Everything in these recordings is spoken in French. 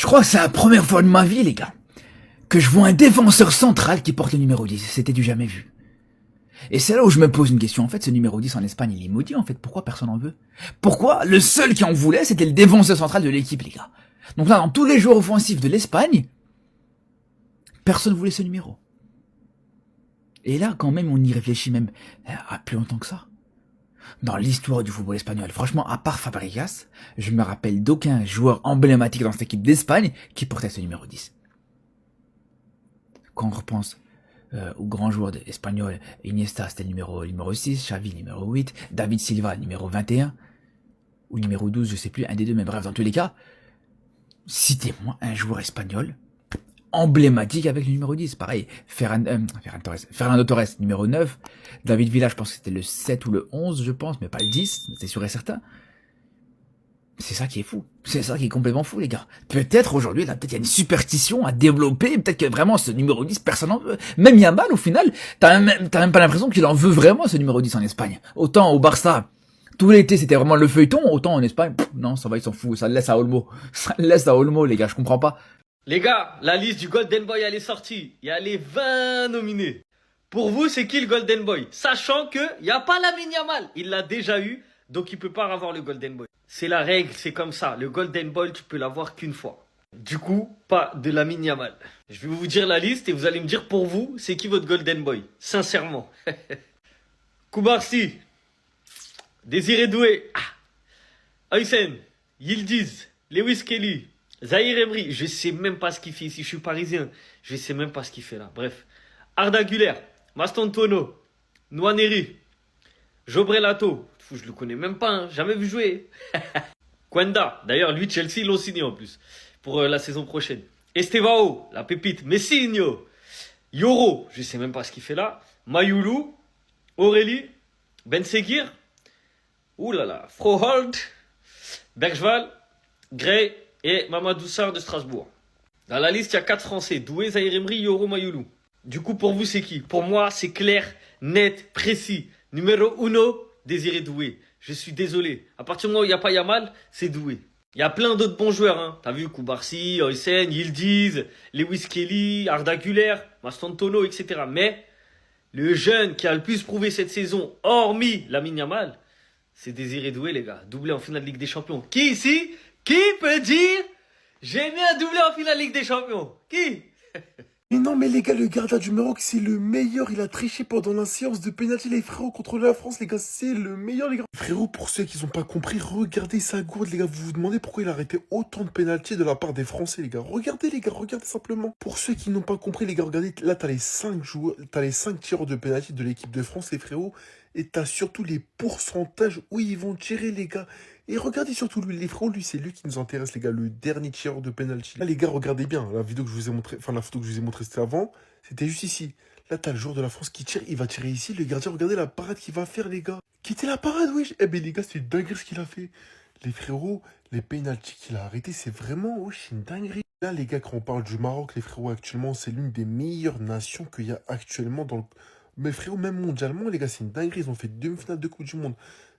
Je crois que c'est la première fois de ma vie, les gars, que je vois un défenseur central qui porte le numéro 10. C'était du jamais vu. Et c'est là où je me pose une question. En fait, ce numéro 10 en Espagne, il est maudit, en fait. Pourquoi personne en veut? Pourquoi le seul qui en voulait, c'était le défenseur central de l'équipe, les gars? Donc là, dans tous les joueurs offensifs de l'Espagne, personne voulait ce numéro. Et là, quand même, on y réfléchit même à plus longtemps que ça. Dans l'histoire du football espagnol, franchement, à part Fabregas, je me rappelle d'aucun joueur emblématique dans cette équipe d'Espagne qui portait ce numéro 10. Quand on repense aux grands joueurs espagnols, Iniesta c'était le numéro 6, Xavi numéro 8, David Silva numéro 21, ou numéro 12, je sais plus, un des deux, mais bref, dans tous les cas, citez-moi un joueur espagnol emblématique avec le numéro 10. Pareil, Fernando Torres, numéro 9, David Villa, je pense que c'était le 7 ou le 11, je pense, mais pas le 10, c'est sûr et certain. C'est ça qui est fou. C'est ça qui est complètement fou, les gars. Peut-être aujourd'hui, là, peut-être il y a une superstition à développer, peut-être que vraiment ce numéro 10, personne n'en veut. Même Yamal, au final, t'as même pas l'impression qu'il en veut vraiment, ce numéro 10 en Espagne. Autant au Barça, tout l'été, c'était vraiment le feuilleton, autant en Espagne, non, ça va, ils s'en foutent, ça le laisse à Olmo. Ça le laisse à Olmo, les gars, je comprends pas. Les gars, la liste du Golden Boy, elle est sortie. Il y a les 20 nominés. Pour vous, c'est qui le Golden Boy? Sachant que il n'y a pas Lamine Yamal. Il l'a déjà eu, donc il peut pas avoir le Golden Boy. C'est la règle, c'est comme ça. Le Golden Boy, tu peux l'avoir qu'une fois. Du coup, pas de Lamine Yamal. Je vais vous dire la liste et vous allez me dire pour vous, c'est qui votre Golden Boy? Sincèrement. Koubarsi, Désiré Doué, Aysen, Yildiz, Lewis Kelly, Zahir Emery, je sais même pas ce qu'il fait ici, je suis parisien, je sais même pas ce qu'il fait là. Bref, Arda Güler, Mastantuono, Nwaneri, Jobrelato, je le connais même pas, hein, jamais vu jouer. Kwenda, d'ailleurs lui Chelsea l'ont signé en plus pour la saison prochaine. Estevao, la pépite, Messinho, Yoro, je sais même pas ce qu'il fait là. Mayoulou, Aurélie, Ben Seguir, oulala, Froholt, Bergval, Gray et Mamadou Sarr de Strasbourg. Dans la liste, il y a 4 Français. Doué, Zahir Emery, Yoro, Mayoulou. Du coup, pour vous, c'est qui? Pour moi, c'est clair, net, précis. Numéro 1, Désiré Doué. Je suis désolé. À partir du moment où il n'y a pas Yamal, c'est Doué. Il y a plein d'autres bons joueurs. Hein. T'as vu Koubarsi, Oysen, Yildiz, Lewis Kelly, Arda Güler, Mastantuono, etc. Mais le jeune qui a le plus prouvé cette saison, hormis Lamine Yamal, c'est Désiré Doué, les gars. Doublé en finale de Ligue des Champions. Qui ici? Qui peut dire j'ai mis un doublé en finale Ligue des Champions? Qui? Mais non, mais les gars, le gardien du Maroc, c'est le meilleur. Il a triché pendant la séance de pénalty, les frérots, contre la France, les gars. C'est le meilleur, les gars. Frérot, pour ceux qui n'ont pas compris, regardez sa gourde, les gars. Vous vous demandez pourquoi il a arrêté autant de pénalty de la part des Français, les gars. Regardez, les gars, regardez simplement. Pour ceux qui n'ont pas compris, les gars, regardez. Là, t'as les 5 joueurs, t'as les 5 tireurs de pénalty de l'équipe de France, les frérots. Et t'as surtout les pourcentages où ils vont tirer, les gars. Et regardez surtout lui, les frérots, lui, c'est lui qui nous intéresse, les gars, le dernier tireur de penalty. Là, les gars, regardez bien, la vidéo que je vous ai montré, enfin, la photo que je vous ai montrée, c'était avant, c'était juste ici. Là, t'as le joueur de la France qui tire, il va tirer ici, le gardien, regardez la parade qu'il va faire, les gars. Qui était la parade, oui. Eh ben, les gars, c'est une dinguerie ce qu'il a fait. Les frérots, les penalty qu'il a arrêtés, c'est vraiment, oui, c'est une dinguerie. Là, les gars, quand on parle du Maroc, les frérots, actuellement, c'est l'une des meilleures nations qu'il y a actuellement dans le... Mais frérot, même mondialement, les gars, c'est une dinguerie. Ils ont fait demi-finale de Coupe du Monde,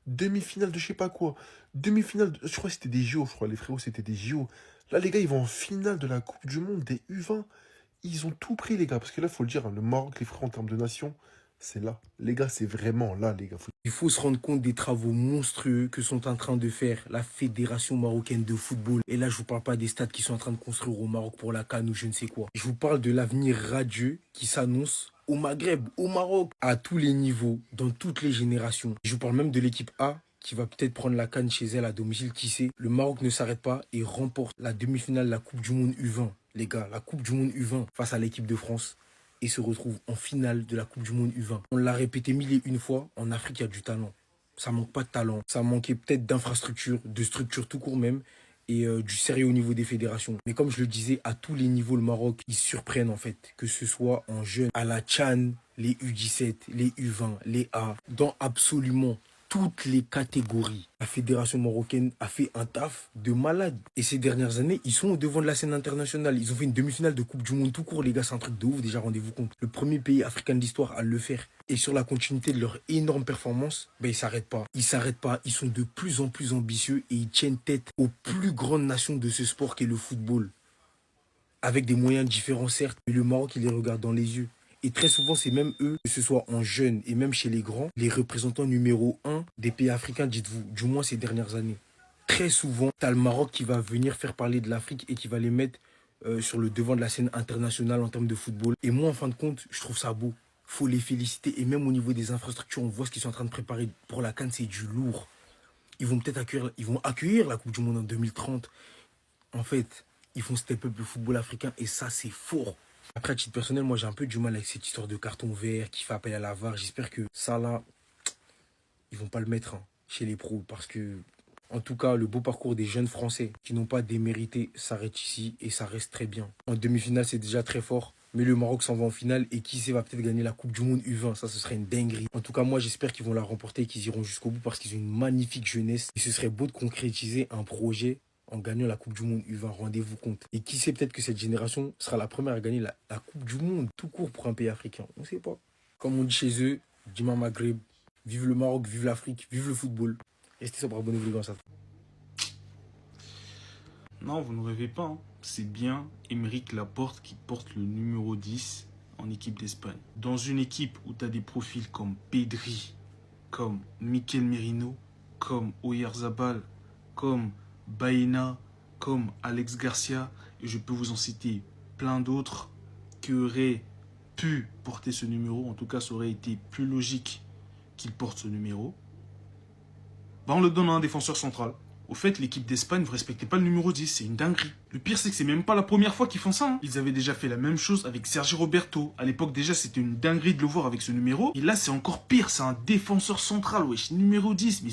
demi-finale de je sais pas quoi, demi-finale, je crois que c'était des JO, je crois, les frérots, c'était des JO. Là, les gars, ils vont en finale de la Coupe du Monde des U20. Ils ont tout pris, les gars, parce que là, faut le dire, hein, le Maroc, les frérots, en termes de nation, c'est là. Les gars, c'est vraiment là, les gars. Il faut se rendre compte des travaux monstrueux que sont en train de faire la Fédération marocaine de football. Et là, je vous parle pas des stades qui sont en train de construire au Maroc pour la CAN ou je ne sais quoi. Je vous parle de l'avenir radieux qui s'annonce au Maghreb, au Maroc, à tous les niveaux, dans toutes les générations. Je vous parle même de l'équipe A qui va peut-être prendre la CAN chez elle à domicile, qui sait. Le Maroc ne s'arrête pas et remporte la demi-finale de la Coupe du Monde U20. Les gars, la Coupe du Monde U20 face à l'équipe de France et se retrouve en finale de la Coupe du Monde U20. On l'a répété 1001 fois, en Afrique, il y a du talent. Ça manque pas de talent. Ça manquait peut-être d'infrastructures, de structures tout court même, et du sérieux au niveau des fédérations. Mais comme je le disais, à tous les niveaux, le Maroc, ils surprennent en fait. Que ce soit en jeunes, à la Tchan, les U17, les U20, les A, dans absolument toutes les catégories. La fédération marocaine a fait un taf de malade. Et ces dernières années, ils sont au devant de la scène internationale. Ils ont fait une demi-finale de Coupe du Monde tout court, les gars. C'est un truc de ouf, déjà, rendez-vous compte. Le premier pays africain de l'histoire à le faire. Et sur la continuité de leur énorme performance, ben, ils s'arrêtent pas. Ils s'arrêtent pas. Ils sont de plus en plus ambitieux et ils tiennent tête aux plus grandes nations de ce sport qu'est le football. avec des moyens différents certes, mais le Maroc, il les regarde dans les yeux. Et très souvent, c'est même eux, que ce soit en jeunes et même chez les grands, les représentants numéro 1 des pays africains, dites-vous, du moins ces dernières années. Très souvent, tu as le Maroc qui va venir faire parler de l'Afrique et qui va les mettre sur le devant de la scène internationale en termes de football. Et moi, en fin de compte, je trouve ça beau. Faut les féliciter. Et même au niveau des infrastructures, on voit ce qu'ils sont en train de préparer pour la CAN, c'est du lourd. Ils vont peut-être accueillir la Coupe du Monde en 2030. En fait, ils font step up le football africain et ça, c'est fort. Après, à titre personnel, moi, j'ai un peu du mal avec cette histoire de carton vert qui fait appel à la VAR. J'espère que ça, là, ils vont pas le mettre chez les pros parce que, en tout cas, le beau parcours des jeunes Français qui n'ont pas démérité s'arrête ici et ça reste très bien. En demi-finale, c'est déjà très fort. Mais le Maroc s'en va en finale et qui sait va peut-être gagner la Coupe du Monde U20. Ça, ce serait une dinguerie. En tout cas, moi, j'espère qu'ils vont la remporter et qu'ils iront jusqu'au bout parce qu'ils ont une magnifique jeunesse. Et ce serait beau de concrétiser un projet en gagnant la Coupe du Monde U20. Rendez-vous compte. Et qui sait, peut-être que cette génération sera la première à gagner la Coupe du Monde tout court pour un pays africain. On ne sait pas. Comme on dit chez eux, Dima Maghreb, vive le Maroc, vive l'Afrique, vive le football. Restez sobre, abonnez-vous les gars. Non, vous ne rêvez pas. C'est bien Aymeric Laporte qui porte le numéro 10 en équipe d'Espagne. Dans une équipe où tu as des profils comme Pedri, comme Mikel Merino, comme Oyarzabal, comme Baena, comme Alex Garcia, et je peux vous en citer plein d'autres qui auraient pu porter ce numéro. En tout cas, ça aurait été plus logique qu'il porte ce numéro. Bah, on le donne à un défenseur central. Au fait, l'équipe d'Espagne, vous respectez pas le numéro 10, c'est une dinguerie. Le pire, c'est que c'est même pas la première fois qu'ils font ça. Ils avaient déjà fait la même chose avec Sergi Roberto. À l'époque, déjà, c'était une dinguerie de le voir avec ce numéro. Et là, c'est encore pire, c'est un défenseur central, wesh, numéro 10. Mais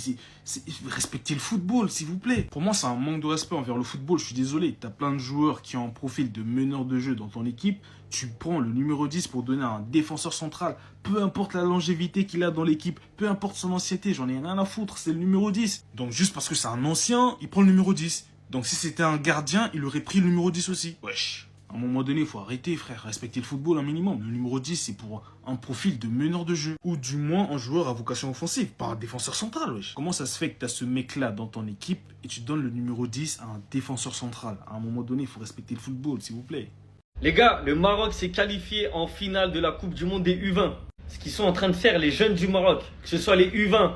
respectez le football, s'il vous plaît. Pour moi, c'est un manque de respect envers le football, je suis désolé. T'as plein de joueurs qui ont un profil de meneur de jeu dans ton équipe. Tu prends le numéro 10 pour donner à un défenseur central. Peu importe la longévité qu'il a dans l'équipe, peu importe son ancienneté, j'en ai rien à foutre, c'est le numéro 10. Donc juste parce que c'est un ancien, il prend le numéro 10. Donc si c'était un gardien, il aurait pris le numéro 10 aussi. Wesh. À un moment donné, il faut arrêter, frère. Respecter le football un minimum. Le numéro 10, c'est pour un profil de meneur de jeu. Ou du moins un joueur à vocation offensive, pas un défenseur central, wesh. Comment ça se fait que tu as ce mec-là dans ton équipe et tu donnes le numéro 10 à un défenseur central? À un moment donné, il faut respecter le football, s'il vous plaît. Les gars, le Maroc s'est qualifié en finale de la Coupe du Monde des U20. Ce qu'ils sont en train de faire les jeunes du Maroc, que ce soit les U20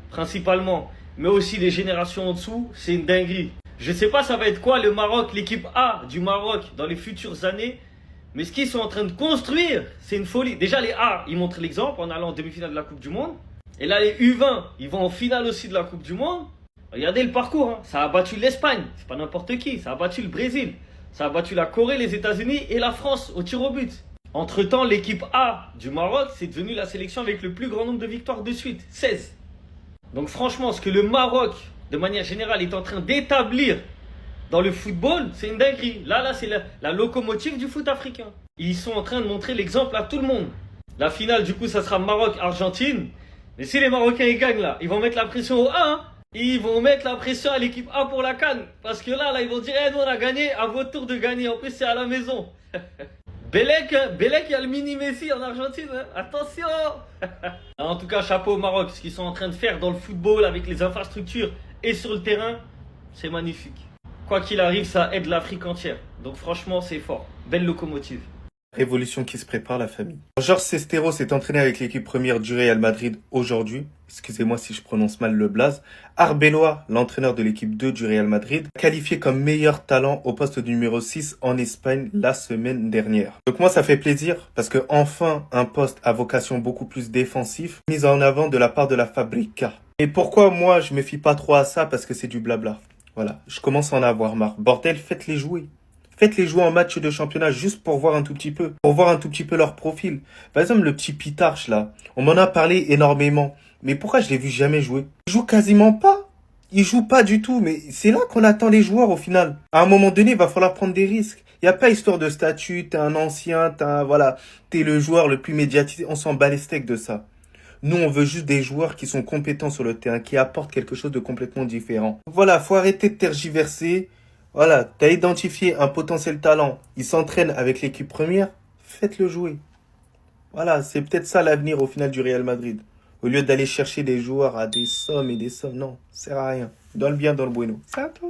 principalement, mais aussi les générations en dessous, c'est une dinguerie. Je sais pas ça va être quoi le Maroc, l'équipe A du Maroc dans les futures années, mais ce qu'ils sont en train de construire, c'est une folie. Déjà les A, ils montrent l'exemple en allant en demi-finale de la Coupe du Monde. Et là les U20, ils vont en finale aussi de la Coupe du Monde. Regardez le parcours, hein. Ça a battu l'Espagne, c'est pas n'importe qui, ça a battu le Brésil. Ça a battu la Corée, les États-Unis et la France au tir au but. Entre-temps, l'équipe A du Maroc, c'est devenu la sélection avec le plus grand nombre de victoires de suite, 16. Donc franchement, ce que le Maroc, de manière générale, est en train d'établir dans le football, c'est une dinguerie. Là, c'est la locomotive du foot africain. Ils sont en train de montrer l'exemple à tout le monde. La finale, du coup, ça sera Maroc-Argentine. Mais si les Marocains ils gagnent là, ils vont mettre la pression au 1. Ils vont mettre la pression à l'équipe A pour la CAN. Parce que là, ils vont dire, nous on a gagné, à votre tour de gagner. En plus, c'est à la maison. Belek, il y a le mini Messi en Argentine. Hein. Attention. En tout cas, chapeau au Maroc. Ce qu'ils sont en train de faire dans le football, avec les infrastructures et sur le terrain, c'est magnifique. Quoi qu'il arrive, ça aide l'Afrique entière. Donc franchement, c'est fort. Belle locomotive. Révolution qui se prépare, la famille. Georges Sestero s'est entraîné avec l'équipe première du Real Madrid aujourd'hui. Excusez-moi si je prononce mal le blaze. Arbeloa, l'entraîneur de l'équipe 2 du Real Madrid, qualifié comme meilleur talent au poste numéro 6 en Espagne la semaine dernière. Donc moi, ça fait plaisir parce que enfin un poste à vocation beaucoup plus défensif mis en avant de la part de la Fabrica. Et pourquoi moi, je me fie pas trop à ça? Parce que c'est du blabla. Voilà, je commence à en avoir marre. Bordel, faites-les jouer. Faites-les jouer en match de championnat juste pour voir un tout petit peu. Pour voir un tout petit peu leur profil. Par exemple, le petit Pitarch là. On m'en a parlé énormément. Mais pourquoi je l'ai vu jamais jouer? Il joue quasiment pas. Il joue pas du tout. Mais c'est là qu'on attend les joueurs au final. À un moment donné, il va falloir prendre des risques. Il n'y a pas histoire de statut. T'es un ancien. T'es le joueur le plus médiatisé. On s'en bat les steaks de ça. Nous, on veut juste des joueurs qui sont compétents sur le terrain. Qui apportent quelque chose de complètement différent. Voilà, faut arrêter de tergiverser. Voilà, t'as identifié un potentiel talent, il s'entraîne avec l'équipe première, faites-le jouer. Voilà, c'est peut-être ça l'avenir au final du Real Madrid. Au lieu d'aller chercher des joueurs à des sommes et des sommes, non, ça sert à rien. Dans le bien, dans le bueno. C'est à toi.